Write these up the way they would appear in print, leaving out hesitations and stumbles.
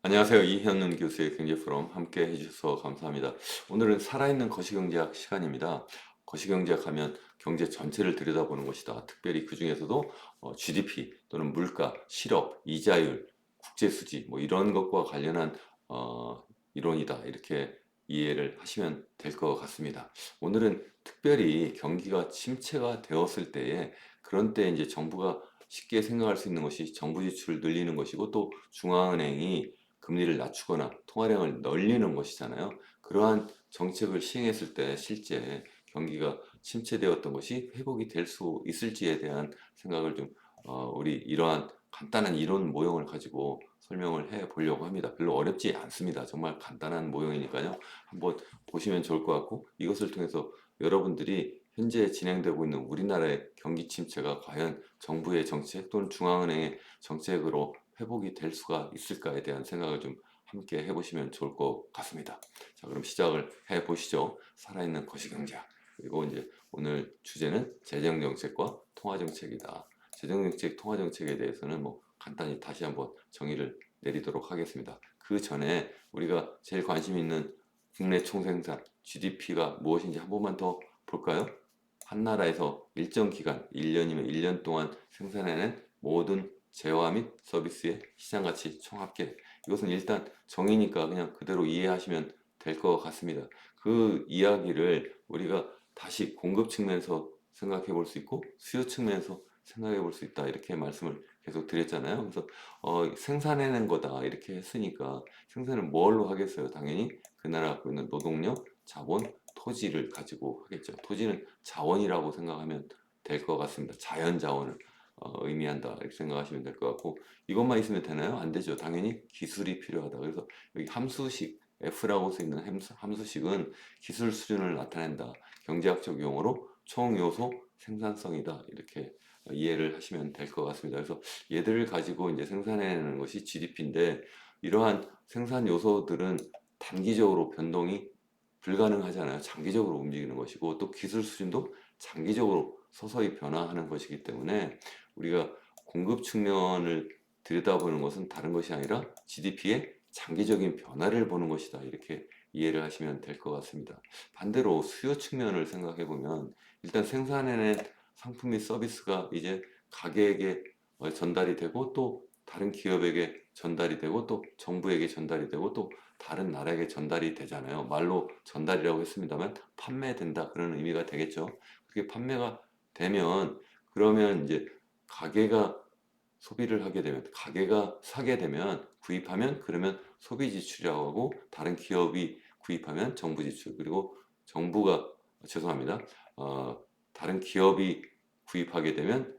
안녕하세요. 이현nun 교수의 경제포럼 함께 해주셔서 감사합니다. 오늘은 살아있는 거시경제학 시간입니다. 거시경제학 하면 경제 전체를 들여다보는 것이다. 특별히 그 중에서도 GDP 또는 물가, 실업, 이자율, 국제수지 뭐 이런 것과 관련한 이론이다. 이렇게 이해를 하시면 될 것 같습니다. 오늘은 특별히 경기가 침체가 되었을 때에 그런 때 이제 정부가 쉽게 생각할 수 있는 것이 정부 지출을 늘리는 것이고 또 중앙은행이 금리를 낮추거나 통화량을 늘리는 것이잖아요. 그러한 정책을 시행했을 때 실제 경기가 침체되었던 것이 회복이 될 수 있을지에 대한 생각을 좀 우리 이러한 간단한 이론 모형을 가지고 설명을 해 보려고 합니다. 별로 어렵지 않습니다. 정말 간단한 모형이니까요. 한번 보시면 좋을 것 같고 이것을 통해서 여러분들이 현재 진행되고 있는 우리나라의 경기 침체가 과연 정부의 정책 또는 중앙은행의 정책으로 회복이 될 수가 있을까에 대한 생각을 좀 함께 해보시면 좋을 것 같습니다. 자, 그럼 시작을 해 보시죠. 살아있는 거시경제학. 그리고 이제 오늘 주제는 재정정책과 통화정책이다. 재정정책, 통화정책에 대해서는 뭐 간단히 다시 한번 정의를 내리도록 하겠습니다. 그 전에 우리가 제일 관심 있는 국내 총생산 GDP가 무엇인지 한 번만 더 볼까요? 한 나라에서 일정 기간, 1년이면 1년 동안 생산해낸 모든 재화 및 서비스의 시장가치 총합계. 이것은 일단 정의니까 그냥 그대로 이해하시면 될 것 같습니다. 그 이야기를 우리가 다시 공급 측면에서 생각해 볼 수 있고 수요 측면에서 생각해 볼 수 있다 이렇게 말씀을 계속 드렸잖아요. 그래서 생산해낸 거다 이렇게 했으니까 생산을 뭘로 하겠어요? 당연히 그 나라 갖고 있는 노동력, 자본, 토지를 가지고 하겠죠. 토지는 자원이라고 생각하면 될 것 같습니다. 자연 자원을 의미한다 이렇게 생각하시면 될 것 같고 이것만 있으면 되나요? 안 되죠. 당연히 기술이 필요하다. 그래서 여기 함수식 F라고 써 있는 함수식은 기술 수준을 나타낸다. 경제학적 용어로 총요소 생산성이다. 이렇게 이해를 하시면 될 것 같습니다. 그래서 얘들을 가지고 이제 생산해내는 것이 GDP인데 이러한 생산 요소들은 단기적으로 변동이 불가능하잖아요. 장기적으로 움직이는 것이고 또 기술 수준도 장기적으로 서서히 변화하는 것이기 때문에 우리가 공급 측면을 들여다보는 것은 다른 것이 아니라 GDP의 장기적인 변화를 보는 것이다. 이렇게 이해를 하시면 될 것 같습니다. 반대로 수요 측면을 생각해 보면 일단 생산해낸 상품 및 서비스가 이제 가게에게 전달이 되고 또 다른 기업에게 전달이 되고 또 정부에게 전달이 되고 또 다른 나라에게 전달이 되잖아요. 말로 전달이라고 했습니다만 판매된다 그런 의미가 되겠죠. 그게 판매가 되면 그러면 이제 가게가 소비를 하게 되면 가게가 사게 되면 구입하면 그러면 소비 지출이라고 하고 다른 기업이 구입하면 정부 지출 그리고 정부가 죄송합니다. 다른 기업이 구입하게 되면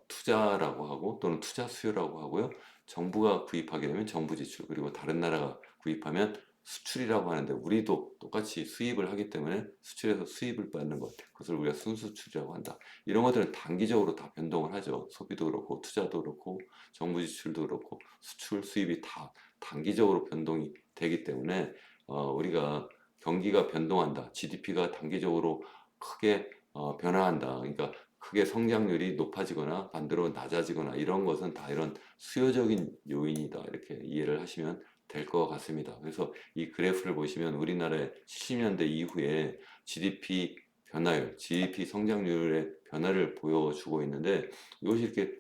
투자라고 하고 또는 투자 수요라고 하고요. 정부가 구입하게 되면 정부 지출 그리고 다른 나라가 구입하면 수출이라고 하는데 우리도 똑같이 수입을 하기 때문에 수출에서 수입을 받는 것 그것을 우리가 순수출이라고 한다. 이런 것들은 단기적으로 다 변동을 하죠. 소비도 그렇고 투자도 그렇고 정부 지출도 그렇고 수출 수입이 다 단기적으로 변동이 되기 때문에 우리가 경기가 변동한다. GDP가 단기적으로 크게 변화한다. 그러니까 크게 성장률이 높아지거나 반대로 낮아지거나 이런 것은 다 이런 수요적인 요인이다. 이렇게 이해를 하시면 될 것 같습니다. 그래서 이 그래프를 보시면 우리나라의 70년대 이후에 GDP 변화율, GDP 성장률의 변화를 보여주고 있는데 이것이 이렇게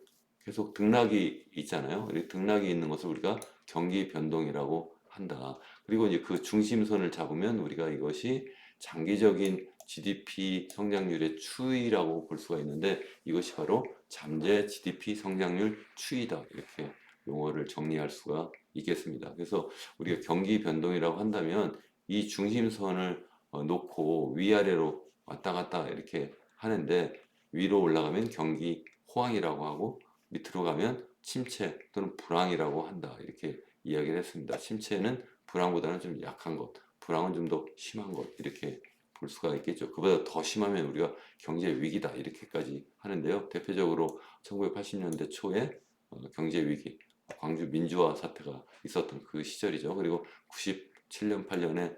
계속 등락이 있잖아요. 이 등락이 있는 것을 우리가 경기 변동이라고 한다. 그리고 이제 그 중심선을 잡으면 우리가 이것이 장기적인 GDP 성장률의 추이라고 볼 수가 있는데 이것이 바로 잠재 GDP 성장률 추이다. 이렇게 용어를 정리할 수가 있겠습니다. 그래서 우리가 경기 변동이라고 한다면 이 중심선을 놓고 위아래로 왔다 갔다 이렇게 하는데 위로 올라가면 경기 호황이라고 하고 밑으로 가면 침체 또는 불황이라고 한다. 이렇게 이야기를 했습니다. 침체는 불황보다는 좀 약한 것, 불황은 좀 더 심한 것 이렇게 볼 수가 있겠죠. 그보다 더 심하면 우리가 경제 위기다 이렇게까지 하는데요. 대표적으로 1980년대 초에 경제 위기, 광주 민주화 사태가 있었던 그 시절이죠. 그리고 97년, 8년에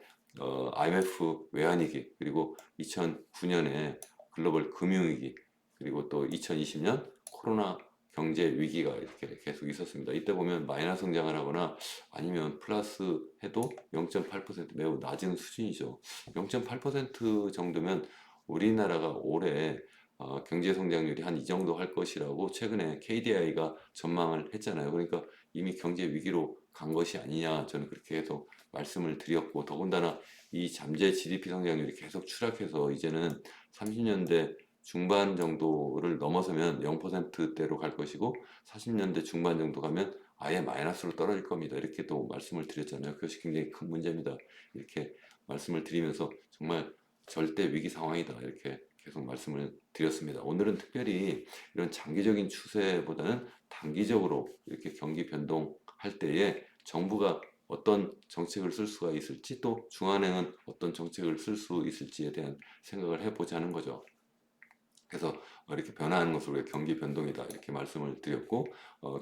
IMF 외환위기, 그리고 2009년에 글로벌 금융위기, 그리고 또 2020년 코로나 경제 위기가 이렇게 계속 있었습니다. 이때 보면 마이너스 성장을 하거나 아니면 플러스 해도 0.8% 매우 낮은 수준이죠. 0.8% 정도면 우리나라가 올해 경제 성장률이 한 이 정도 할 것이라고 최근에 KDI가 전망을 했잖아요. 그러니까 이미 경제 위기로 간 것이 아니냐, 저는 그렇게 해서 말씀을 드렸고, 더군다나 이 잠재 GDP 성장률이 계속 추락해서 이제는 30년대 중반 정도를 넘어서면 0%대로 갈 것이고 40년대 중반 정도 가면 아예 마이너스로 떨어질 겁니다. 이렇게 또 말씀을 드렸잖아요. 그것이 굉장히 큰 문제입니다. 이렇게 말씀을 드리면서 정말 절대 위기 상황이다, 이렇게 계속 말씀을 드렸습니다. 오늘은 특별히 이런 장기적인 추세보다는 단기적으로 이렇게 경기 변동할 때에 정부가 어떤 정책을 쓸 수가 있을지, 또 중앙은행은 어떤 정책을 쓸 수 있을지에 대한 생각을 해보자는 거죠. 그래서 이렇게 변화하는 것을 우리가 경기 변동이다, 이렇게 말씀을 드렸고,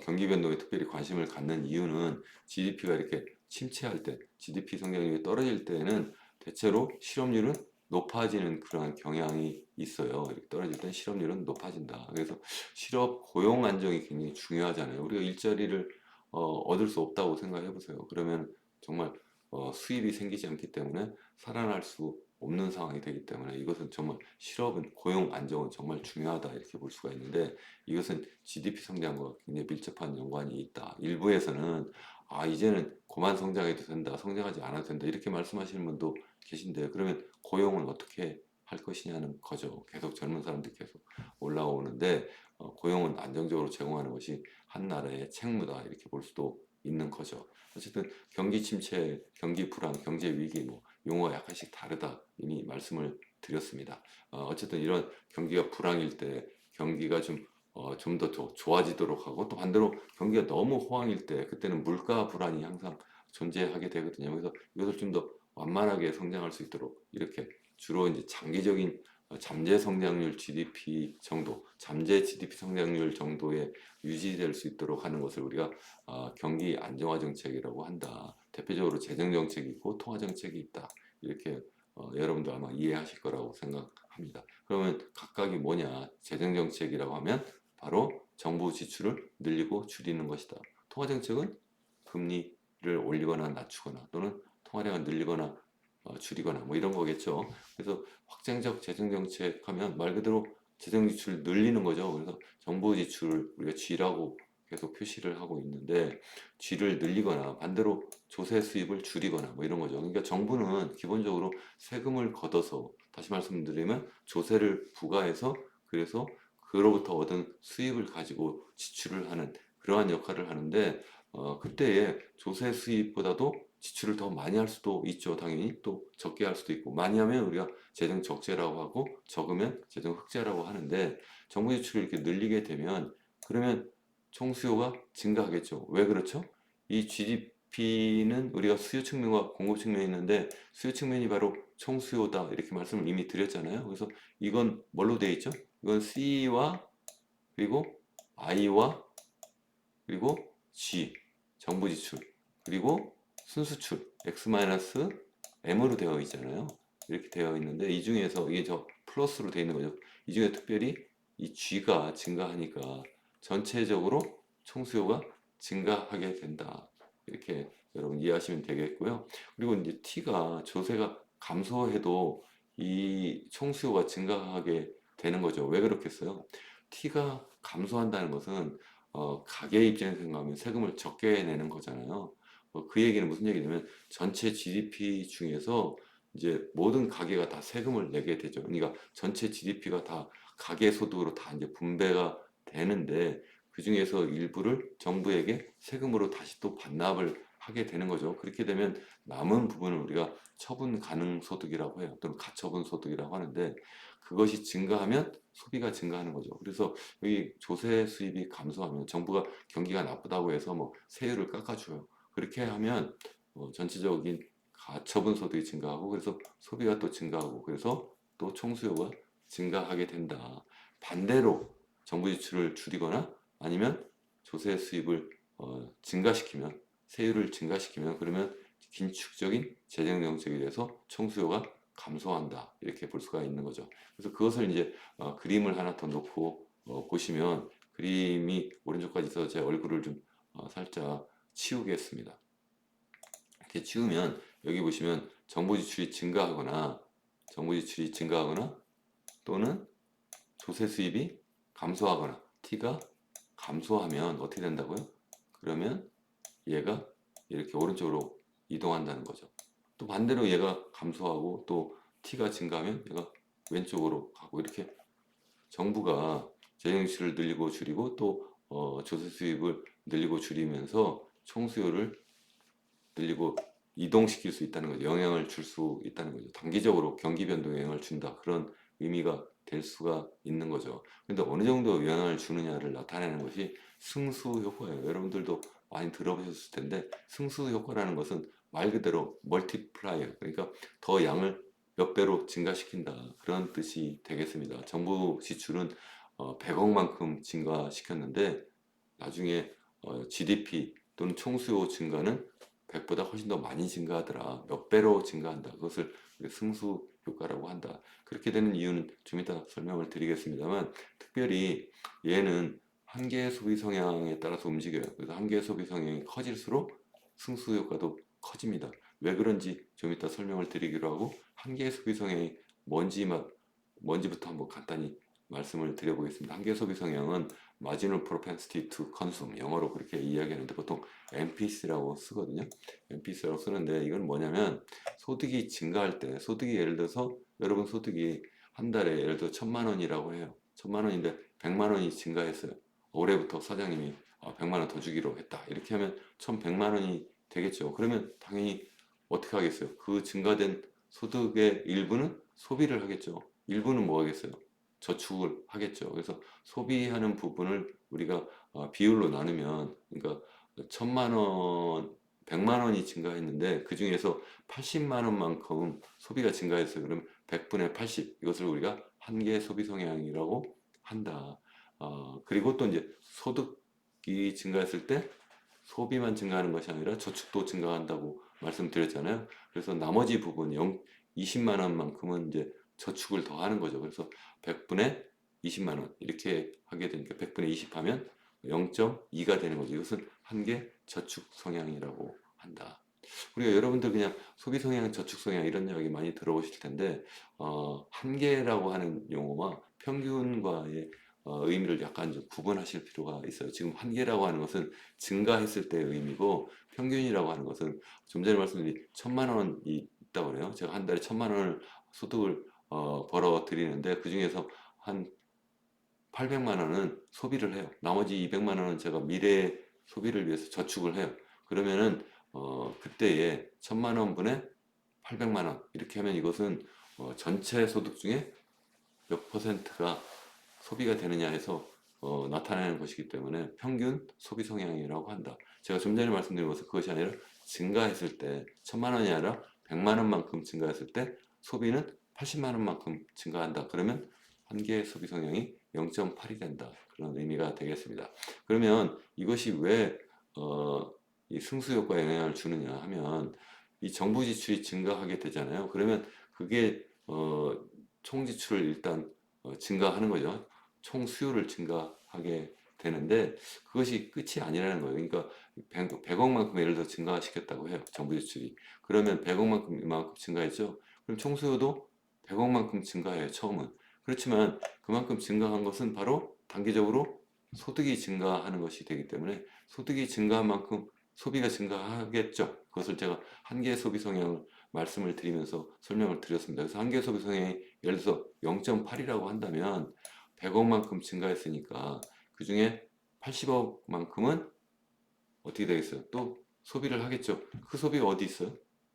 경기 변동에 특별히 관심을 갖는 이유는 GDP가 이렇게 침체할 때, GDP 성장률이 떨어질 때는 대체로 실업률은 높아지는 그러한 경향이 있어요. 이렇게 떨어질 땐 실업률은 높아진다. 그래서 실업 고용 안정이 굉장히 중요하잖아요. 우리가 일자리를 얻을 수 없다고 생각해 보세요. 그러면 정말 수입이 생기지 않기 때문에 살아날 수 없는 상황이 되기 때문에 이것은 정말 실업은, 고용 안정은 정말 중요하다, 이렇게 볼 수가 있는데, 이것은 GDP 성장과 굉장히 밀접한 연관이 있다. 일부에서는 이제는 그만 성장해도 된다, 성장하지 않아도 된다, 이렇게 말씀하시는 분도 계신데, 그러면 고용은 어떻게 할 것이냐는 거죠. 계속 젊은 사람들이 계속 올라오는데 고용은 안정적으로 제공하는 것이 한 나라의 책무다, 이렇게 볼 수도 있는 거죠. 어쨌든 경기 침체, 경기 불안, 경제 위기, 뭐 용어가 약간씩 다르다, 이미 말씀을 드렸습니다. 어쨌든 이런 경기가 불황일 때 경기가 좀 더 좋아지도록 하고, 또 반대로 경기가 너무 호황일 때 그때는 물가 불안이 항상 존재하게 되거든요. 그래서 이것을 좀 더 완만하게 성장할 수 있도록 이렇게 주로 이제 장기적인 잠재 성장률 GDP 정도, 잠재 GDP 성장률 정도에 유지될 수 있도록 하는 것을 우리가 경기 안정화 정책이라고 한다. 대표적으로 재정 정책이 있고 통화 정책이 있다. 이렇게 여러분도 아마 이해하실 거라고 생각합니다. 그러면 각각이 뭐냐? 재정 정책이라고 하면 바로 정부 지출을 늘리고 줄이는 것이다. 통화 정책은 금리를 올리거나 낮추거나, 또는 통화량을 늘리거나 줄이거나 뭐 이런 거겠죠. 그래서 확장적 재정 정책 하면 말 그대로 재정 지출 늘리는 거죠. 그래서 정부 지출, 우리가 G라고 계속 표시를 하고 있는데, G를 늘리거나 반대로 조세 수입을 줄이거나 뭐 이런 거죠. 그러니까 정부는 기본적으로 세금을 걷어서, 다시 말씀드리면 조세를 부과해서, 그래서 그로부터 얻은 수입을 가지고 지출을 하는 그러한 역할을 하는데, 그때의 조세 수입보다도 지출을 더 많이 할 수도 있죠. 당연히 또 적게 할 수도 있고, 많이 하면 우리가 재정 적재라고 하고 적으면 재정 흑자라고 하는데, 정부 지출을 이렇게 늘리게 되면 그러면 총수요가 증가하겠죠. 왜 그렇죠? 이 GDP는 우리가 수요 측면과 공급 측면이 있는데, 수요 측면이 바로 총수요다, 이렇게 말씀을 이미 드렸잖아요. 그래서 이건 뭘로 되어 있죠? 이건 C와 그리고 I와 그리고 G, 정부 지출, 그리고 순수출 X-M으로 되어 있잖아요. 이렇게 되어 있는데, 이 중에서 이게 저 플러스로 되어 있는 거죠. 이 중에 특별히 이 G가 증가하니까 전체적으로 총수요가 증가하게 된다, 이렇게 여러분 이해하시면 되겠고요. 그리고 이제 T가, 조세가 감소해도 이 총수요가 증가하게 되는 거죠. 왜 그렇겠어요? T가 감소한다는 것은 가게 입장에서 생각하면 세금을 적게 내는 거잖아요. 그 얘기는 무슨 얘기냐면 전체 GDP 중에서 이제 모든 가게가 다 세금을 내게 되죠. 그러니까 전체 GDP가 다 가계 소득으로 다 이제 분배가 되는데, 그 중에서 일부를 정부에게 세금으로 다시 또 반납을 하게 되는 거죠. 그렇게 되면 남은 부분을 우리가 처분 가능 소득이라고 해요. 또는 가처분 소득이라고 하는데, 그것이 증가하면 소비가 증가하는 거죠. 그래서 이 조세 수입이 감소하면 정부가 경기가 나쁘다고 해서 뭐 세율을 깎아줘요. 그렇게 하면 전체적인 가처분 소득이 증가하고, 그래서 소비가 또 증가하고, 그래서 또 총수요가 증가하게 된다. 반대로 정부 지출을 줄이거나 아니면 조세 수입을 증가시키면, 세율을 증가시키면, 그러면 긴축적인 재정 정책에 대해서 총수요가 감소한다, 이렇게 볼 수가 있는 거죠. 그래서 그것을 이제 그림을 하나 더 놓고 보시면 그림이 오른쪽까지 있어서 제 얼굴을 좀 살짝 치우겠습니다. 이렇게 치우면 여기 보시면 정보 지출이 증가하거나 또는 조세 수입이 감소하거나 T가 감소하면 어떻게 된다고요? 그러면 얘가 이렇게 오른쪽으로 이동한다는 거죠. 또 반대로 얘가 감소하고 또 T가 증가하면 얘가 왼쪽으로 가고, 이렇게 정부가 재정 지출을 늘리고 줄이고 또 조세 수입을 늘리고 줄이면서 총수요를 늘리고 이동시킬 수 있다는 거죠. 영향을 줄 수 있다는 거죠. 단기적으로 경기 변동에 영향을 준다, 그런 의미가 될 수가 있는 거죠. 근데 어느 정도 영향을 주느냐를 나타내는 것이 승수 효과예요. 여러분들도 많이 들어보셨을 텐데, 승수 효과라는 것은 말 그대로 멀티플라이어, 그러니까 더 양을 몇 배로 증가시킨다, 그런 뜻이 되겠습니다. 정부 지출은 100억만큼 증가시켰는데 나중에 GDP 또는 총수요 증가는 100보다 훨씬 더 많이 증가하더라, 몇 배로 증가한다, 그것을 승수 효과라고 한다. 그렇게 되는 이유는 좀 이따 설명을 드리겠습니다만, 특별히 얘는 한계의 소비 성향에 따라서 움직여요. 그래서 한계의 소비 성향이 커질수록 승수 효과도 커집니다. 왜 그런지 좀 이따 설명을 드리기로 하고, 한계의 소비 성향이 뭔지부터 한번 간단히 말씀을 드려보겠습니다. 한계 소비 성향은 Marginal Propensity to Consume, 영어로 그렇게 이야기하는데 보통 MPC라고 쓰거든요. MPC라고 쓰는데 이건 뭐냐면, 소득이 증가할 때, 소득이 예를 들어서 여러분 소득이 한 달에 예를 들어 1,000만 원이라고 해요. 1,000만 원인데 100만 원이 증가했어요. 올해부터 사장님이 100만 원 더 주기로 했다, 이렇게 하면 1,100만 원이 되겠죠. 그러면 당연히 어떻게 하겠어요? 그 증가된 소득의 일부는 소비를 하겠죠. 일부는 뭐 하겠어요? 저축을 하겠죠. 그래서 소비하는 부분을 우리가 비율로 나누면, 그러니까 1,000만 원, 100만 원이 증가했는데 그 중에서 80만 원만큼 소비가 증가했어요. 그럼 100분의 80, 이것을 우리가 한계 소비 성향이라고 한다. 그리고 또 이제 소득이 증가했을 때 소비만 증가하는 것이 아니라 저축도 증가한다고 말씀드렸잖아요. 그래서 나머지 부분 20만 원만큼은 이제 저축을 더 하는 거죠. 그래서 100분의 20만 원 이렇게 하게 되니까 100분의 20 하면 0.2가 되는 거죠. 이것은 한계 저축 성향이라고 한다. 우리가 여러분들 그냥 소비 성향, 저축 성향 이런 이야기 많이 들어보실 텐데, 한계라고 하는 용어와 평균과의 의미를 약간 좀 구분하실 필요가 있어요. 지금 한계라고 하는 것은 증가했을 때의 의미고, 평균이라고 하는 것은 좀 전에 말씀드린 1,000만 원이 있다고 그래요. 제가 한 달에 1,000만 원을 소득을 벌어 들이는데 그 중에서 한 800만 원은 소비를 해요. 나머지 200만 원은 제가 미래 소비를 위해서 저축을 해요. 그러면은 그때에 1,000만 원분의 800만 원 이렇게 하면 이것은 전체 소득 중에 몇 퍼센트가 소비가 되느냐 해서 나타내는 것이기 때문에 평균 소비 성향이라고 한다. 제가 좀 전에 말씀드린 것은 그것이 아니라 증가했을 때 1,000만 원이 아니라 100만 원만큼 증가했을 때 소비는 80만 원만큼 증가한다. 그러면 한계의 소비 성향이 0.8이 된다, 그런 의미가 되겠습니다. 그러면 이것이 왜 이 승수 효과에 영향을 주느냐 하면, 이 정부 지출이 증가하게 되잖아요. 그러면 그게 총 지출을 일단 증가하는 거죠. 총 수요를 증가하게 되는데 그것이 끝이 아니라는 거예요. 그러니까 100억만큼 예를 들어 증가시켰다고 해요. 정부 지출이. 그러면 100억만큼 이만큼 증가했죠. 그럼 총 수요도 100억만큼 증가해요. 처음은. 그렇지만 그만큼 증가한 것은 바로 단기적으로 소득이 증가하는 것이 되기 때문에 소득이 증가한 만큼 소비가 증가하겠죠. 그것을 제가 한계 소비 성향을 말씀을 드리면서 설명을 드렸습니다. 그래서 한계 소비 성향이 예를 들어서 0.8이라고 한다면 100억만큼 증가했으니까 그 중에 80억만큼은 어떻게 되겠어요? 또 소비를 하겠죠. 그 소비가 어디 있어요?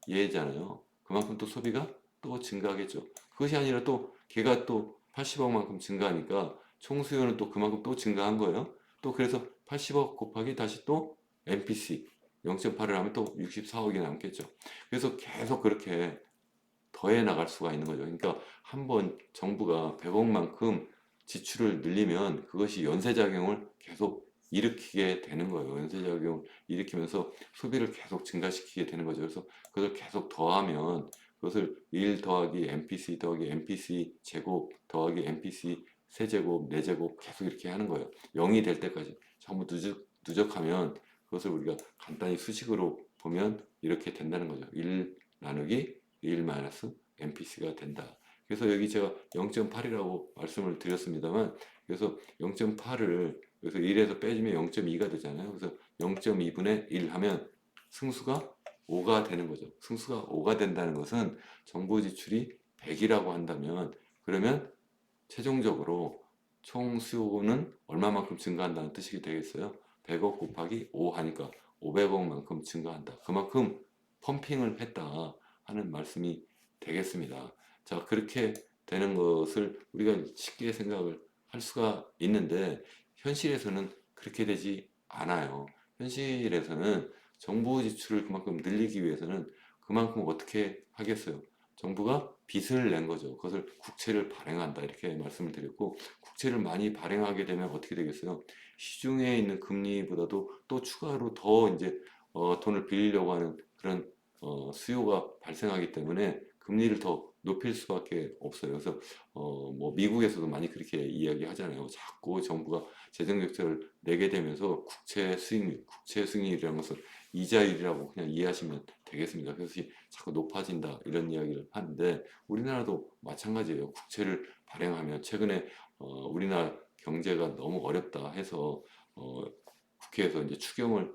얘잖아요. 그만큼 또 소비가 또 증가하겠죠. 그것이 아니라 또 걔가 또 80억만큼 증가하니까 총 수요는 또 그만큼 또 증가한 거예요. 또 그래서 80억 곱하기 다시 또 MPC 0.8을 하면 또 64억이 남겠죠. 그래서 계속 그렇게 더해 나갈 수가 있는 거죠. 그러니까 한번 정부가 100억만큼 지출을 늘리면 그것이 연쇄작용을 계속 일으키게 되는 거예요. 연쇄작용을 일으키면서 소비를 계속 증가시키게 되는 거죠. 그래서 그것을 계속 더하면 그것을 1 더하기 MPC 더하기 MPC 제곱 더하기 MPC 세제곱, 네제곱 계속 이렇게 하는 거예요. 0이 될 때까지 전부 누적하면 그것을 우리가 간단히 수식으로 보면 이렇게 된다는 거죠. 1 나누기 1 마이너스 MPC가 된다. 그래서 여기 제가 0.8이라고 말씀을 드렸습니다만, 그래서 0.8을 여기서 1에서 빼주면 0.2가 되잖아요. 그래서 0.2분의 1 하면 승수가 5가 되는 거죠. 승수가 5가 된다는 것은 정보 지출이 100이라고 한다면, 그러면 최종적으로 총 수요는 얼마만큼 증가한다는 뜻이 되겠어요. 100억 곱하기 5 하니까 500억만큼 증가한다. 그만큼 펌핑을 했다 하는 말씀이 되겠습니다. 자, 그렇게 되는 것을 우리가 쉽게 생각을 할 수가 있는데, 현실에서는 그렇게 되지 않아요. 현실에서는 정보 지출을 그만큼 늘리기 위해서는 그만큼 어떻게 하겠어요? 정부가 빚을 낸 거죠. 그것을 국채를 발행한다 이렇게 말씀을 드렸고, 국채를 많이 발행하게 되면 어떻게 되겠어요? 시중에 있는 금리보다도 또 추가로 더 이제 돈을 빌리려고 하는 그런 수요가 발생하기 때문에 금리를 더 높일 수밖에 없어요. 그래서 뭐 미국에서도 많이 그렇게 이야기하잖아요. 자꾸 정부가 재정 적자를 내게 되면서 국채 수익률이라는 것을 이자율이라고 그냥 이해하시면 되겠습니다. 그래서 자꾸 높아진다 이런 이야기를 하는데, 우리나라도 마찬가지예요. 국채를 발행하면 최근에 우리나라 경제가 너무 어렵다 해서 국회에서 이제 추경을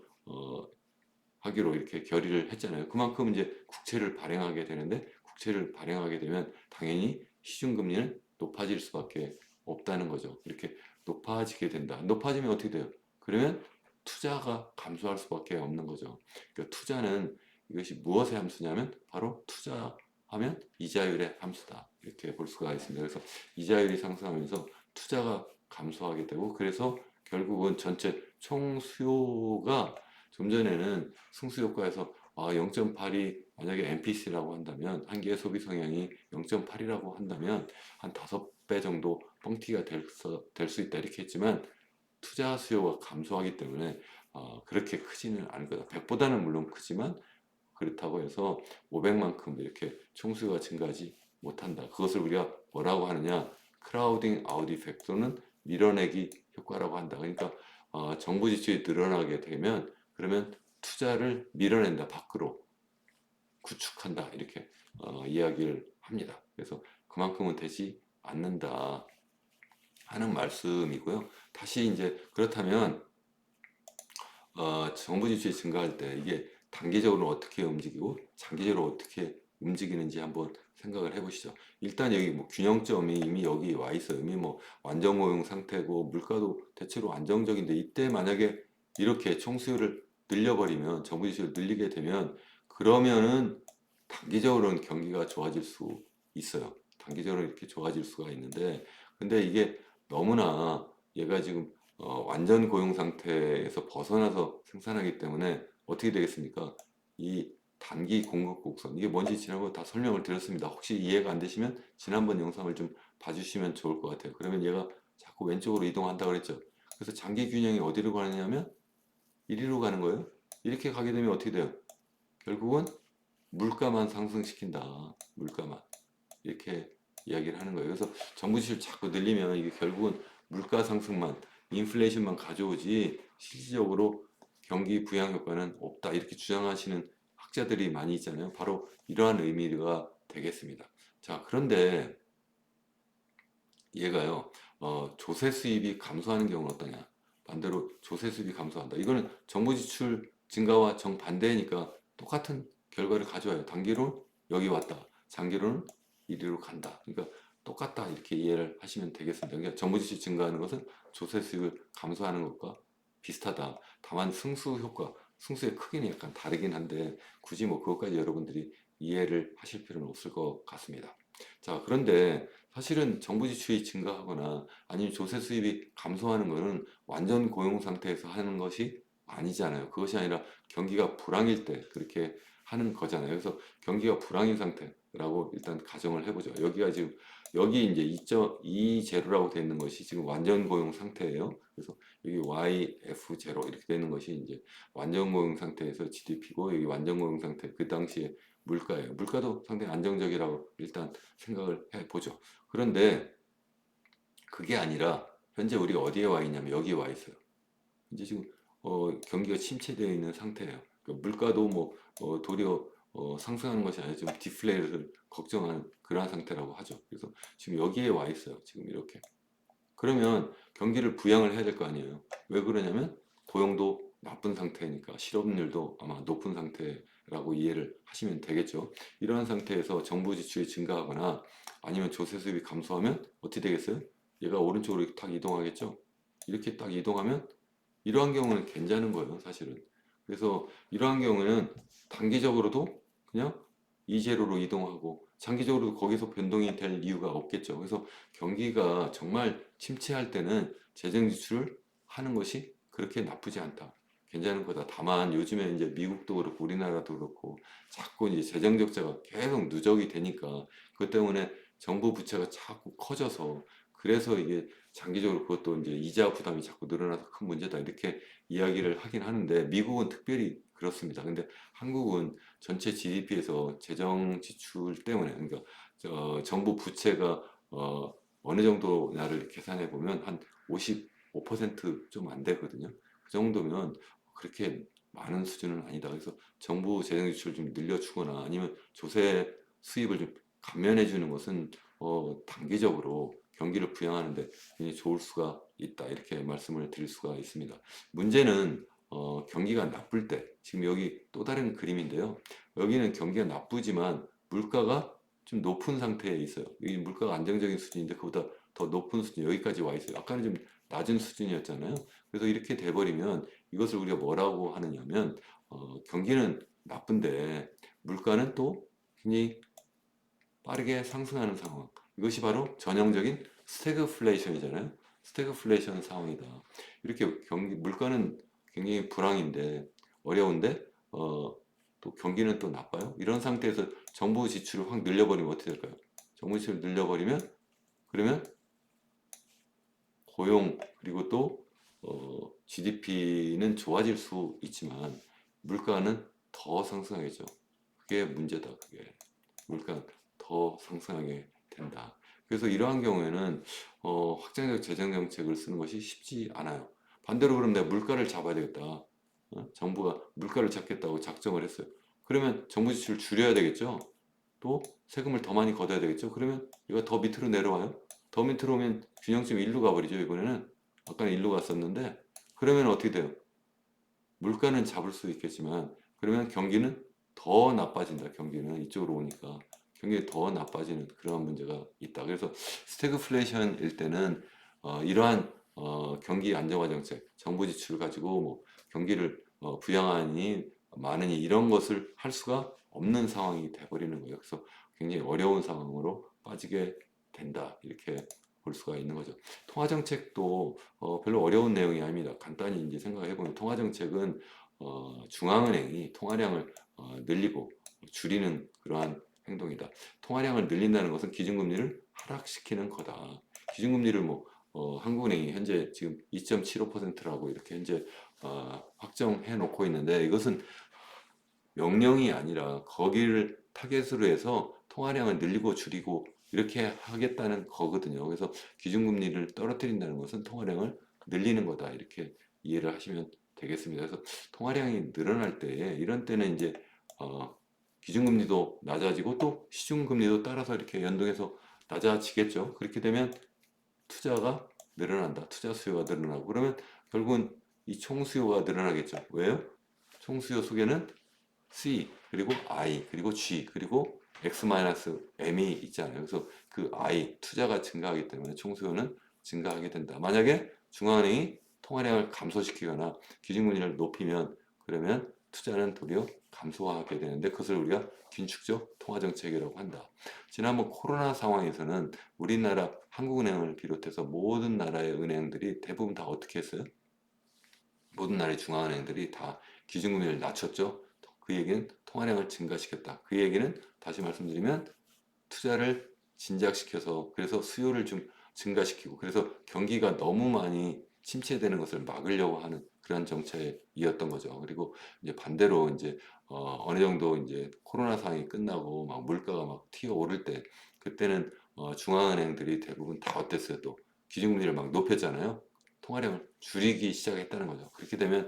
하기로 이렇게 결의를 했잖아요. 그만큼 이제 국채를 발행하게 되는데, 국채를 발행하게 되면 당연히 시중금리는 높아질 수밖에 없다는 거죠. 이렇게 높아지게 된다. 높아지면 어떻게 돼요? 그러면 투자가 감소할 수밖에 없는 거죠. 그러니까 투자는 이것이 무엇의 함수냐면 바로 투자하면 이자율의 함수다. 이렇게 볼 수가 있습니다. 그래서 이자율이 상승하면서 투자가 감소하게 되고, 그래서 결국은 전체 총 수요가 좀 전에는 승수 효과에서 0.8이 만약에 MPC라고 한다면, 한계의 소비 성향이 0.8이라고 한다면 한 5배 정도 뻥튀기가 될 수 있다 이렇게 했지만, 투자 수요가 감소하기 때문에 그렇게 크지는 않을 거다. 100보다는 물론 크지만 그렇다고 해서 500만큼 이렇게 총수요가 증가하지 못한다. 그것을 우리가 뭐라고 하느냐? 크라우딩 아웃 이펙트 또는 밀어내기 효과라고 한다. 그러니까 정부 지출이 늘어나게 되면 그러면 투자를 밀어낸다, 밖으로 구축한다 이렇게 이야기를 합니다. 그래서 그만큼은 되지 않는다 하는 말씀이고요. 다시 이제 그렇다면 정부 지출이 증가할 때 이게 단기적으로 어떻게 움직이고 장기적으로 어떻게 움직이는지 한번 생각을 해보시죠. 일단 여기 뭐 균형점이 이미 여기 와 있어요. 이미 뭐 완전 고용 상태고 물가도 대체로 안정적인데, 이때 만약에 이렇게 총수요를 늘려버리면, 정부 지출을 늘리게 되면, 그러면은 단기적으로는 경기가 좋아질 수 있어요. 단기적으로 이렇게 좋아질 수가 있는데, 근데 이게 너무나 얘가 지금 완전 고용 상태에서 벗어나서 생산하기 때문에 어떻게 되겠습니까? 이 단기 공급 곡선, 이게 뭔지 지난번에 다 설명을 드렸습니다. 혹시 이해가 안 되시면 지난번 영상을 좀 봐주시면 좋을 것 같아요. 그러면 얘가 자꾸 왼쪽으로 이동한다고 그랬죠. 그래서 장기 균형이 어디로 가느냐면 이리로 가는 거예요. 이렇게 가게 되면 어떻게 돼요? 결국은 물가만 상승시킨다. 물가만. 이렇게 이야기를 하는 거예요. 그래서 정부 지출 자꾸 늘리면 이게 결국은 물가 상승만, 인플레이션만 가져오지 실질적으로 경기 부양 효과는 없다. 이렇게 주장하시는 학자들이 많이 있잖아요. 바로 이러한 의미가 되겠습니다. 자, 그런데 얘가요, 조세 수입이 감소하는 경우는 어떠냐? 반대로 조세 수입이 감소한다. 이거는 정부 지출 증가와 정반대니까 똑같은 결과를 가져와요. 단기로 여기 왔다. 장기로는 이리로 간다. 그러니까 똑같다. 이렇게 이해를 하시면 되겠습니다. 그러니까 정부 지출 증가하는 것은 조세 수입을 감소하는 것과 비슷하다. 다만 승수 효과, 승수의 크기는 약간 다르긴 한데 굳이 뭐 그것까지 여러분들이 이해를 하실 필요는 없을 것 같습니다. 자, 그런데 사실은 정부 지출이 증가하거나 아니면 조세 수입이 감소하는 것은 완전 고용 상태에서 하는 것이 아니잖아요. 그것이 아니라 경기가 불황일 때 그렇게 하는 거잖아요. 그래서 경기가 불황인 상태라고 일단 가정을 해보죠. 여기가 지금 여기 이제 2.20라고 되어 있는 것이 지금 완전 고용 상태예요. 그래서 여기 YF0 이렇게 되는 것이 이제 완전 고용 상태에서 GDP고, 여기 완전 고용 상태 그 당시에 물가예요. 물가도 상당히 안정적이라고 일단 생각을 해보죠. 그런데 그게 아니라 현재 우리가 어디에 와 있냐면 여기에 와 있어요. 이제 지금 경기가 침체되어 있는 상태예요. 그러니까 물가도 뭐 도리어 상승하는 것이 아니라 좀 디플레이를 걱정하는 그러한 상태라고 하죠. 그래서 지금 여기에 와 있어요. 지금 이렇게. 그러면 경기를 부양을 해야 될 거 아니에요. 왜 그러냐면 고용도 나쁜 상태니까 실업률도 아마 높은 상태라고 이해를 하시면 되겠죠. 이러한 상태에서 정부 지출이 증가하거나 아니면 조세 수입이 감소하면 어떻게 되겠어요? 얘가 오른쪽으로 탁 이동하겠죠. 이렇게 딱 이동하면 이러한 경우는 괜찮은 거예요, 사실은. 그래서 이러한 경우는 단기적으로도 그냥 이재로로 이동하고 장기적으로 거기서 변동이 될 이유가 없겠죠. 그래서 경기가 정말 침체할 때는 재정 지출을 하는 것이 그렇게 나쁘지 않다. 괜찮은 거다. 다만 요즘에 이제 미국도 그렇고 우리나라도 그렇고 자꾸 이제 재정 적자가 계속 누적이 되니까 그것 때문에 정부 부채가 자꾸 커져서 그래서 이게 장기적으로 그것도 이제 이자 부담이 자꾸 늘어나서 큰 문제다 이렇게 이야기를 하긴 하는데 미국은 특별히 그렇습니다. 근데 한국은 전체 GDP에서 재정 지출 때문에 그러니까 정부 부채가 어느 정도냐를 계산해 보면 한 55%좀 안 되거든요. 그 정도면 그렇게 많은 수준은 아니다. 그래서 정부 재정 지출을 좀 늘려주거나 아니면 조세 수입을 좀 감면해 주는 것은 단기적으로 경기를 부양하는데 굉장히 좋을 수가 있다. 이렇게 말씀을 드릴 수가 있습니다. 문제는 경기가 나쁠 때, 지금 여기 또 다른 그림인데요. 여기는 경기가 나쁘지만 물가가 좀 높은 상태에 있어요. 여기 물가가 안정적인 수준인데 그보다 더 높은 수준, 여기까지 와 있어요. 아까는 좀 낮은 수준이었잖아요. 그래서 이렇게 돼버리면 이것을 우리가 뭐라고 하느냐면 경기는 나쁜데 물가는 또 굉장히 빠르게 상승하는 상황. 이것이 바로 전형적인 스태그플레이션이잖아요. 스태그플레이션 상황이다. 이렇게 물가는 굉장히 불황인데 어려운데 또 경기는 또 나빠요. 이런 상태에서 정부 지출을 확 늘려버리면 어떻게 될까요? 정부 지출을 늘려버리면 그러면 고용 그리고 또 GDP는 좋아질 수 있지만 물가는 더 상승하겠죠. 그게 문제다. 그게. 물가 더 상승하게 된다. 그래서 이러한 경우에는 확장적 재정 정책을 쓰는 것이 쉽지 않아요. 반대로 그럼 내가 물가를 잡아야 되겠다. 정부가 물가를 잡겠다고 작정을 했어요. 그러면 정부 지출을 줄여야 되겠죠. 또 세금을 더 많이 걷어야 되겠죠. 그러면 이거 더 밑으로 내려와요. 더 밑으로 오면 균형점이 일로 가버리죠. 이번에는 아까는 일로 갔었는데 그러면 어떻게 돼요? 물가는 잡을 수 있겠지만 그러면 경기는 더 나빠진다. 경기는 이쪽으로 오니까 경기가 더 나빠지는 그런 문제가 있다. 그래서 스태그플레이션일 때는 이러한 경기 안정화 정책, 정부 지출을 가지고 뭐 경기를 부양하니 많으니 이런 것을 할 수가 없는 상황이 돼버리는 거예요. 그래서 굉장히 어려운 상황으로 빠지게 된다. 이렇게 볼 수가 있는 거죠. 통화 정책도 별로 어려운 내용이 아닙니다. 간단히 이제 생각해 보면 통화 정책은 중앙은행이 통화량을 늘리고 줄이는 그러한 행동이다. 통화량을 늘린다는 것은 기준금리를 하락시키는 거다. 기준금리를 뭐 한국은행이 현재 지금 2.75%라고 이렇게 현재 확정해 놓고 있는데 이것은 명령이 아니라 거기를 타겟으로 해서 통화량을 늘리고 줄이고 이렇게 하겠다는 거거든요. 그래서 기준금리를 떨어뜨린다는 것은 통화량을 늘리는 거다. 이렇게 이해를 하시면 되겠습니다. 그래서 통화량이 늘어날 때 이런 때는 이제 기준금리도 낮아지고 또 시중금리도 따라서 이렇게 연동해서 낮아지겠죠. 그렇게 되면 투자가 늘어난다. 투자 수요가 늘어나고 그러면 결국은 이 총수요가 늘어나겠죠. 왜요? 총수요 속에는 C 그리고 I 그리고 G 그리고 X-M이 있잖아요. 그래서 그 I 투자가 증가하기 때문에 총수요는 증가하게 된다. 만약에 중앙은행이 통화량을 감소시키거나 기준금리를 높이면 그러면 투자는 도리어 감소하게 되는데 그것을 우리가 긴축적 통화정책이라고 한다. 지난번 코로나 상황에서는 우리나라 한국은행을 비롯해서 모든 나라의 은행들이 대부분 다 어떻게 했어요? 모든 나라의 중앙은행들이 다 기준금리를 낮췄죠. 그 얘기는 통화량을 증가시켰다. 그 얘기는 다시 말씀드리면 투자를 진작시켜서 그래서 수요를 좀 증가시키고 그래서 경기가 너무 많이 침체되는 것을 막으려고 하는 그런 정책이었던 거죠. 그리고 이제 반대로 이제 어느 정도 이제 코로나 상황이 끝나고 막 물가가 막 튀어오를 때 그때는 중앙은행들이 대부분 다 어땠어요? 또 기준금리를 막 높였잖아요. 통화량을 줄이기 시작했다는 거죠. 그렇게 되면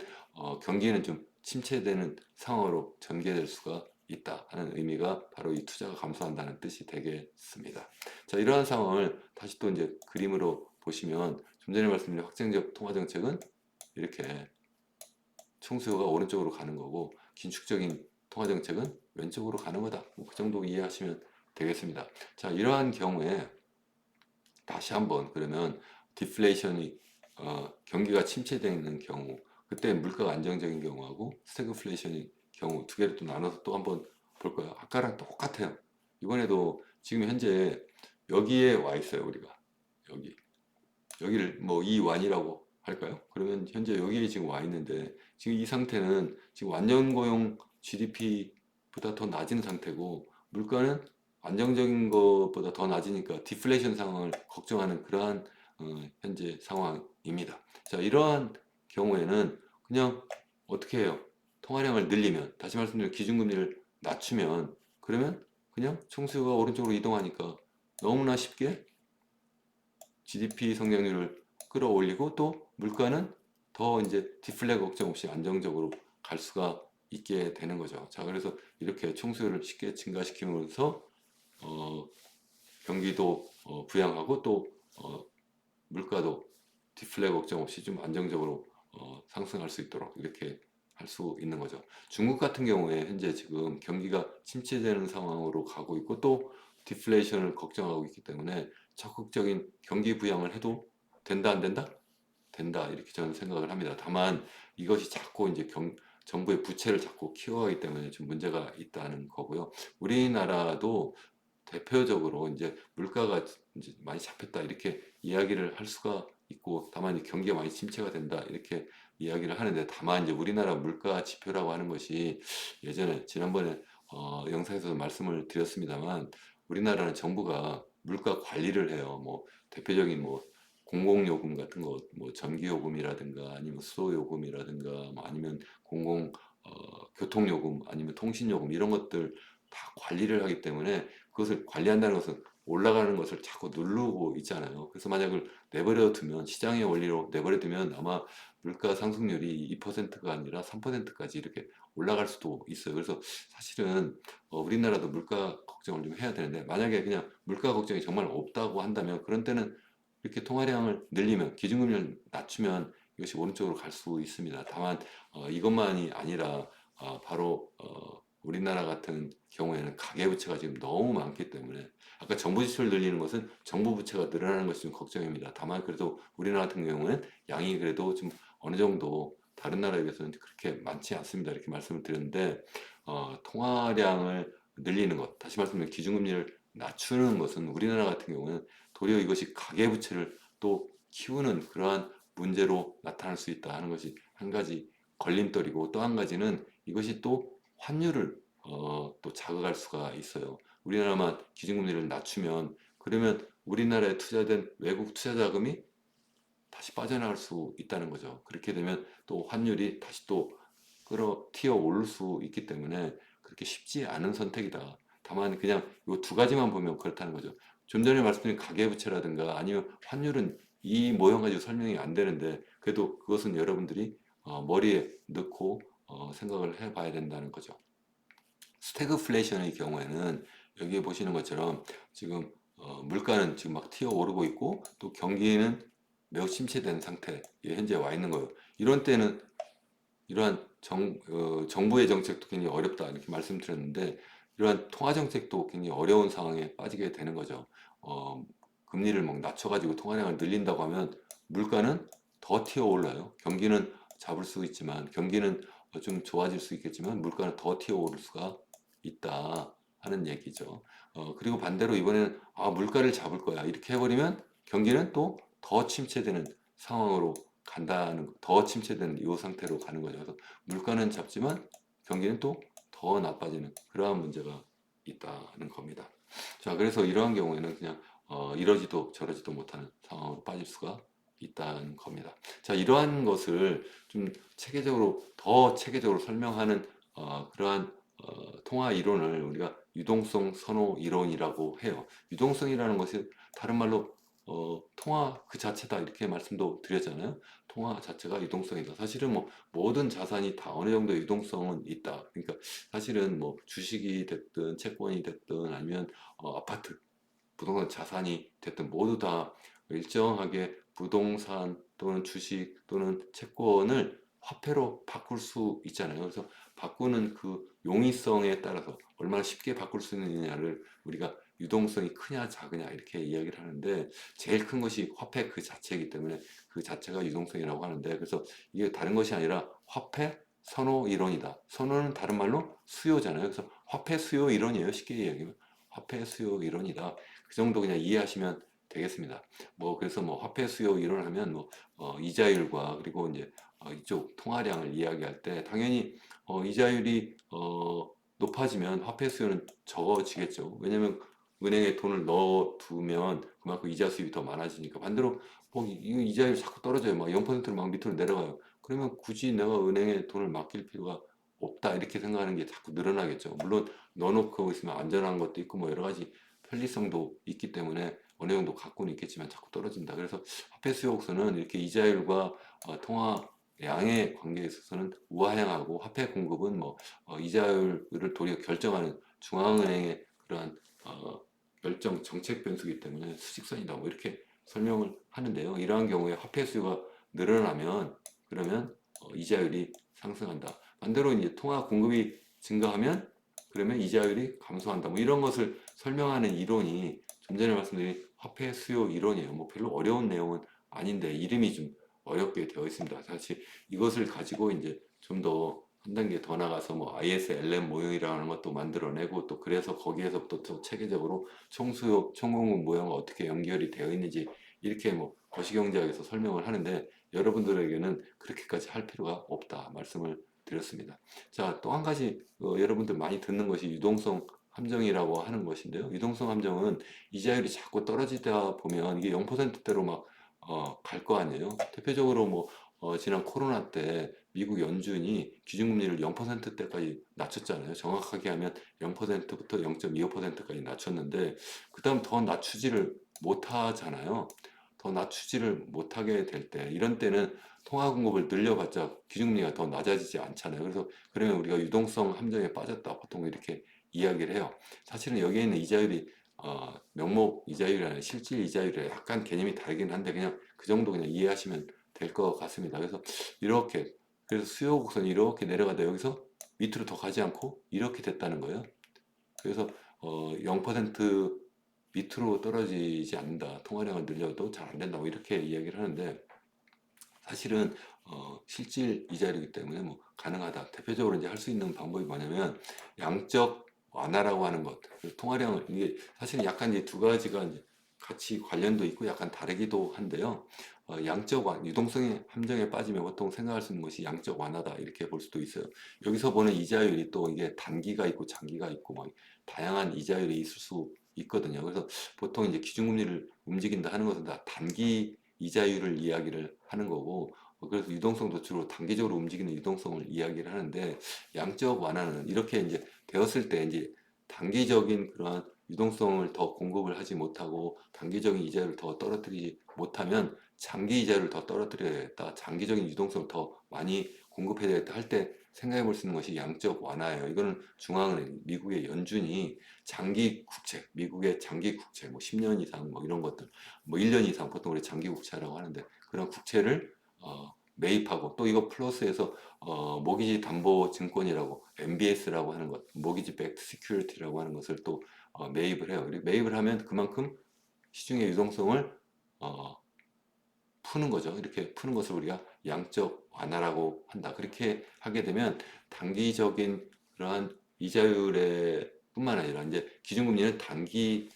경기는 좀 침체되는 상황으로 전개될 수가 있다 하는 의미가 바로 이 투자가 감소한다는 뜻이 되겠습니다. 자, 이러한 상황을 다시 또 이제 그림으로 보시면 좀 전에 말씀드린 확정적 통화 정책은 이렇게 총수요가 오른쪽으로 가는 거고 긴축적인 통화 정책은 왼쪽으로 가는 거다. 뭐그 정도 이해하시면 되겠습니다. 자, 이러한 경우에 다시 한번 그러면 디플레이션이 경기가 침체되는 경우, 그때 물가가 안정적인 경우하고 스태그플레이션의 경우 두 개를 또 나눠서 또 한번 볼 거예요. 아까랑 똑같아요. 이번에도 지금 현재 여기에 와 있어요. 우리가 여기를 뭐 E1이라고 할까요? 그러면 현재 여기에 지금 와 있는데 지금 이 상태는 지금 완전고용 GDP보다 더 낮은 상태고 물가는 안정적인 것보다 더 낮으니까 디플레이션 상황을 걱정하는 그러한 현재 상황입니다. 자, 이러한 경우에는 그냥 어떻게 해요? 통화량을 늘리면 다시 말씀드리면 기준금리를 낮추면 그러면 그냥 총수요가 오른쪽으로 이동하니까 너무나 쉽게 GDP 성장률을 끌어올리고 또 물가는 더 이제 디플레 걱정 없이 안정적으로 갈 수가 있게 되는 거죠. 자, 그래서 이렇게 총수요를 쉽게 증가시키면서 어, 경기도 부양하고 또 물가도 디플레 걱정 없이 좀 안정적으로 상승할 수 있도록 이렇게 할 수 있는 거죠. 중국 같은 경우에 현재 지금 경기가 침체되는 상황으로 가고 있고 또 디플레이션을 걱정하고 있기 때문에 적극적인 경기 부양을 해도 된다 안 된다? 된다 이렇게 저는 생각을 합니다. 다만 이것이 자꾸 이제 정부의 부채를 자꾸 키워가기 때문에 좀 문제가 있다는 거고요. 우리나라도 대표적으로 이제 물가가 이제 많이 잡혔다 이렇게 이야기를 할 수가 있고 다만 이제 경기가 많이 침체가 된다 이렇게 이야기를 하는데 다만 이제 우리나라 물가 지표라고 하는 것이 예전에 지난번에 영상에서 말씀을 드렸습니다만 우리나라는 정부가 물가 관리를 해요. 뭐 대표적인 뭐 공공요금 같은 거, 뭐 전기요금이라든가 아니면 수도요금이라든가 뭐 아니면 교통요금 아니면 통신요금 이런 것들 다 관리를 하기 때문에 그것을 관리한다는 것은 올라가는 것을 자꾸 누르고 있잖아요. 그래서 만약을 내버려 두면 시장의 원리로 내버려 두면 아마 물가 상승률이 2%가 아니라 3%까지 이렇게 올라갈 수도 있어요. 그래서 사실은 우리나라도 물가 걱정을 좀 해야 되는데 만약에 그냥 물가 걱정이 정말 없다고 한다면 그런 때는 이렇게 통화량을 늘리면 기준금리를 낮추면 이것이 오른쪽으로 갈 수 있습니다. 다만 이것만이 아니라 바로 우리나라 같은 경우에는 가계부채가 지금 너무 많기 때문에 아까 정부 지출을 늘리는 것은 정부 부채가 늘어나는 것이 좀 걱정입니다. 다만 그래도 우리나라 같은 경우는 양이 그래도 좀 어느 정도 다른 나라에 비해서는 그렇게 많지 않습니다. 이렇게 말씀을 드렸는데 통화량을 늘리는 것, 다시 말씀드리면 기준금리를 낮추는 것은 우리나라 같은 경우는 도리어 이것이 가계부채를 또 키우는 그러한 문제로 나타날 수 있다 하는 것이 한 가지 걸림돌이고 또 한 가지는 이것이 또 환율을 또 자극할 수가 있어요. 우리나라만 기준금리를 낮추면 그러면 우리나라에 투자된 외국 투자 자금이 다시 빠져나갈 수 있다는 거죠. 그렇게 되면 또 환율이 다시 또 튀어 오를 수 있기 때문에 그렇게 쉽지 않은 선택이다. 다만 그냥 이 두 가지만 보면 그렇다는 거죠. 좀 전에 말씀드린 가계부채라든가 아니면 환율은 이 모형 가지고 설명이 안 되는데 그래도 그것은 여러분들이 머리에 넣고 생각을 해봐야 된다는 거죠. 스태그플레이션의 경우에는 여기에 보시는 것처럼 지금 물가는 지금 막 튀어 오르고 있고 또 경기는 매우 침체된 상태에 현재 와 있는 거예요. 이런 때는 이러한 정부의 정책도 굉장히 어렵다 이렇게 말씀드렸는데 이러한 통화 정책도 굉장히 어려운 상황에 빠지게 되는 거죠. 금리를 막 낮춰가지고 통화량을 늘린다고 하면 물가는 더 튀어 올라요. 경기는 잡을 수 있지만 경기는 좀 좋아질 수 있겠지만 물가는 더 튀어 오를 수가 있다 하는 얘기죠. 그리고 반대로 이번에는 물가를 잡을 거야 이렇게 해버리면 경기는 또 더 침체되는 상황으로 간다는 더 침체되는 이 상태로 가는 거죠. 그래서 물가는 잡지만 경기는 또 더 나빠지는 그러한 문제가 있다는 겁니다. 자, 그래서 이러한 경우에는 그냥 이러지도 저러지도 못하는 상황으로 빠질 수가 있다는 겁니다. 자, 이러한 것을 좀 더 체계적으로 설명하는 그러한 통화 이론을 우리가 유동성 선호 이론이라고 해요. 유동성이라는 것이 다른 말로 통화 그 자체다 이렇게 말씀도 드렸잖아요. 통화 자체가 유동성이다. 사실은 뭐 모든 자산이 다 어느 정도 유동성은 있다. 그러니까 사실은 뭐 주식이 됐든 채권이 됐든 아니면 아파트, 부동산 자산이 됐든 모두 다 일정하게 부동산 또는 주식 또는 채권을 화폐로 바꿀 수 있잖아요. 그래서 바꾸는 그 용이성에 따라서 얼마나 쉽게 바꿀 수 있느냐를 우리가 유동성이 크냐 작으냐 이렇게 이야기를 하는데 제일 큰 것이 화폐 그 자체이기 때문에 그 자체가 유동성이라고 하는데 그래서 이게 다른 것이 아니라 화폐 선호 이론이다. 선호는 다른 말로 수요잖아요. 그래서 화폐 수요 이론이에요. 쉽게 이야기하면 화폐 수요 이론이다. 그 정도 그냥 이해하시면 되겠습니다. 뭐 그래서 뭐 화폐 수요 이론하면 뭐 이자율과 그리고 이제 이쪽 통화량을 이야기할 때 당연히 이자율이 높아지면 화폐 수요는 적어지겠죠. 왜냐면 은행에 돈을 넣어두면 그만큼 이자 수입이 더 많아지니까 반대로 뭐 이자율 자꾸 떨어져요. 막 0%로 막 밑으로 내려가요. 그러면 굳이 내가 은행에 돈을 맡길 필요가 없다 이렇게 생각하는 게 자꾸 늘어나겠죠. 물론 넣어놓고 있으면 안전한 것도 있고 뭐 여러 가지 편리성도 있기 때문에 어느 정도 갖고는 있겠지만 자꾸 떨어진다. 그래서 화폐 수요 곡선은 이렇게 이자율과 통화 양의 관계에 있어서는 우하향하고 화폐 공급은 뭐 이자율을 도리어 결정하는 중앙은행의 그러한 결정 정책 변수이기 때문에 수직선이다. 뭐 이렇게 설명을 하는데요. 이러한 경우에 화폐 수요가 늘어나면 그러면 이자율이 상승한다. 반대로 이제 통화 공급이 증가하면 그러면 이자율이 감소한다. 뭐 이런 것을 설명하는 이론이 좀 전에 말씀드린 화폐 수요 이론이에요. 뭐 별로 어려운 내용은 아닌데 이름이 좀 어렵게 되어 있습니다. 사실 이것을 가지고 이제 좀 더 한 단계 더 나가서 뭐 ISLM 모형이라는 것도 만들어내고 또 그래서 거기에서부터 또 체계적으로 총수요, 총공급 모형과 어떻게 연결이 되어 있는지 이렇게 뭐 거시경제학에서 설명을 하는데 여러분들에게는 그렇게까지 할 필요가 없다 말씀을 드렸습니다. 자, 또 한 가지 여러분들 많이 듣는 것이 유동성 함정이라고 하는 것인데요. 유동성 함정은 이자율이 자꾸 떨어지다 보면 이게 0%대로 막 갈 거 아니에요. 대표적으로 뭐 지난 코로나 때 미국 연준이 기준금리를 0%대까지 낮췄잖아요. 정확하게 하면 0%부터 0.25%까지 낮췄는데 그다음 더 낮추지를 못하잖아요. 더 낮추지를 못하게 될 때 이런 때는 통화 공급을 늘려봤자 기준금리가 더 낮아지지 않잖아요. 그래서 그러면 우리가 유동성 함정에 빠졌다 보통 이렇게 이야기를 해요. 사실은 여기에 있는 이자율이 명목 이자율이 아니라 실질 이자율이 약간 개념이 다르긴 한데 그냥 그 정도 그냥 이해하시면 될 것 같습니다. 그래서 이렇게 그래서 수요 곡선이 이렇게 내려가다 여기서 밑으로 더 가지 않고 이렇게 됐다는 거예요. 그래서 0% 밑으로 떨어지지 않는다. 통화량을 늘려도 잘 안 된다고 이렇게 이야기를 하는데 사실은 실질 이자율이기 때문에 뭐 가능하다. 대표적으로 이제 할 수 있는 방법이 뭐냐면 양적 완화라고 하는 것. 통화량을 이게 사실은 약간 이제 두 가지가 이제 같이 관련도 있고 약간 다르기도 한데요. 양적 유동성의 함정에 빠지면 보통 생각할 수 있는 것이 양적 완화다 이렇게 볼 수도 있어요. 여기서 보는 이자율이 또 이게 단기가 있고 장기가 있고 막 다양한 이자율이 있을 수 있거든요. 그래서 보통 이제 기준금리를 움직인다 하는 것은 다 단기 이자율을 이야기를 하는 거고 그래서 유동성도 주로 단기적으로 움직이는 유동성을 이야기를 하는데 양적 완화는 이렇게 이제 되었을 때 이제 단기적인 그러한 유동성을 더 공급을 하지 못하고 단기적인 이자율을 더 떨어뜨리지 못하면 장기 이자율을 더 떨어뜨려야겠다. 장기적인 유동성을 더 많이 공급해야 되겠다 할 때 생각해 볼 수 있는 것이 양적 완화예요. 이거는 중앙은행, 미국의 연준이 장기 국채, 미국의 장기 국채, 뭐 10년 이상 뭐 이런 것들 뭐 1년 이상 보통 우리 장기 국채라고 하는데 그런 국채를 매입하고 또 이거 플러스해서 모기지 담보 증권이라고 MBS라고 하는 것, 모기지 백트 시큐리티라고 하는 것을 또 매입을 해요. 매입을 하면 그만큼 시중의 유동성을 어, 푸는 거죠. 이렇게 푸는 것을 우리가 양적 완화라고 한다. 그렇게 하게 되면 단기적인 그러한 이자율의 뿐만 아니라 이제 기준금리는 단기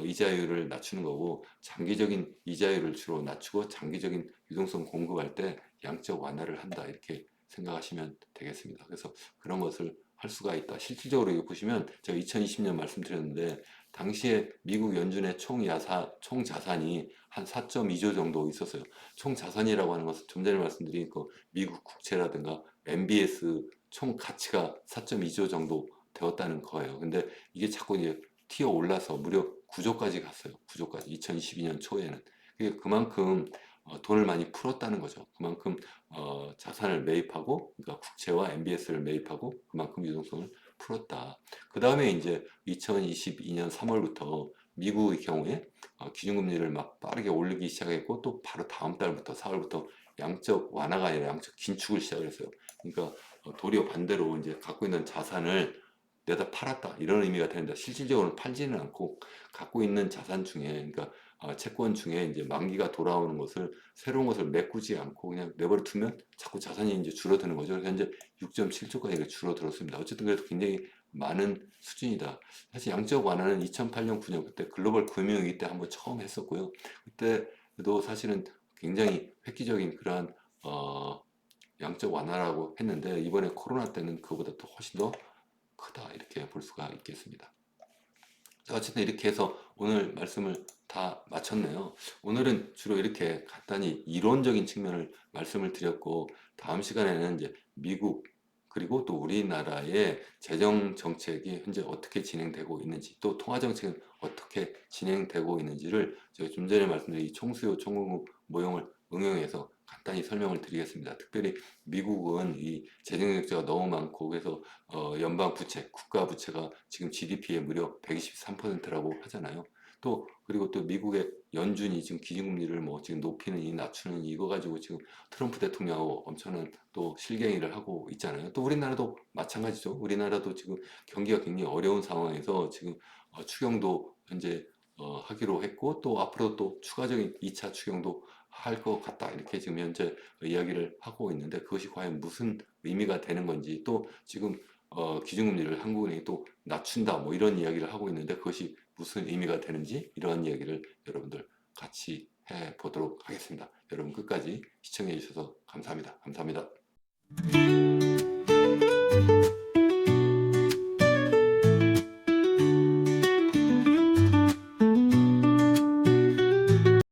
이자율을 낮추는 거고 장기적인 이자율을 주로 낮추고 장기적인 유동성 공급할 때 양적 완화를 한다. 이렇게 생각하시면 되겠습니다. 그래서 그런 것을 할 수가 있다. 실질적으로 이거 보시면 제가 2020년 말씀드렸는데 당시에 미국 연준의 총 자산이 한 4.2조 정도 있었어요. 총 자산이라고 하는 것은 좀 전에 말씀드린 그 미국 국채라든가 MBS 총 가치가 4.2조 정도 되었다는 거예요. 근데 이게 자꾸 이제 튀어 올라서 무려 9조까지 갔어요. 9조까지 2022년 초에는. 그게 그만큼 돈을 많이 풀었다는 거죠. 그만큼 자산을 매입하고, 그러니까 국채와 MBS를 매입하고 그만큼 유동성을 풀었다. 그 다음에 이제 2022년 3월부터 미국의 경우에 기준금리를 막 빠르게 올리기 시작했고, 또 바로 다음 달부터 4월부터 양적 완화가 아니라 양적 긴축을 시작을 했어요. 그러니까 도리어 반대로 이제 갖고 있는 자산을 내다 팔았다 이런 의미가 되는데, 실질적으로 팔지는 않고 갖고 있는 자산 중에, 그러니까 채권 중에 이제 만기가 돌아오는 것을, 새로운 것을 메꾸지 않고 그냥 내버려 두면 자꾸 자산이 이제 줄어드는 거죠. 현재 6.7조까지 줄어들었습니다. 어쨌든 그래도 굉장히 많은 수준이다. 사실 양적 완화는 2008년, 9년 그때 글로벌 금융위기 때 한번 처음 했었고요. 그때도 사실은 굉장히 획기적인 그러한 양적 완화라고 했는데, 이번에 코로나 때는 그보다 또 훨씬 더 크다 이렇게 볼 수가 있겠습니다. 자, 어쨌든 이렇게 해서 오늘 말씀을 다 마쳤네요. 오늘은 주로 이렇게 간단히 이론적인 측면을 말씀을 드렸고, 다음 시간에는 이제 미국 그리고 또 우리나라의 재정 정책이 현재 어떻게 진행되고 있는지, 또 통화 정책은 어떻게 진행되고 있는지를 제가 좀 전에 말씀드린 이 총수요 총공급 모형을 응용해서 간단히 설명을 드리겠습니다. 특별히 미국은 이 재정 적자가 너무 많고, 그래서 연방 부채, 국가 부채가 지금 GDP의 무려 123%라고 하잖아요. 또 그리고 또 미국의 연준이 지금 기준금리를 뭐 지금 높이는 낮추는 이거 가지고 지금 트럼프 대통령하고 엄청난 또 실갱이를 하고 있잖아요. 또 우리나라도 마찬가지죠. 우리나라도 지금 경기가 굉장히 어려운 상황에서 지금 추경도 현재 하기로 했고, 또 앞으로 또 추가적인 2차 추경도 할 것 같다 이렇게 지금 현재 이야기를 하고 있는데, 그것이 과연 무슨 의미가 되는 건지, 또 지금 기준금리를 한국은행이 또 낮춘다 뭐 이런 이야기를 하고 있는데, 그것이 무슨 의미가 되는지 이러한 이야기를 여러분들 같이 해 보도록 하겠습니다. 여러분 끝까지 시청해 주셔서 감사합니다. 감사합니다.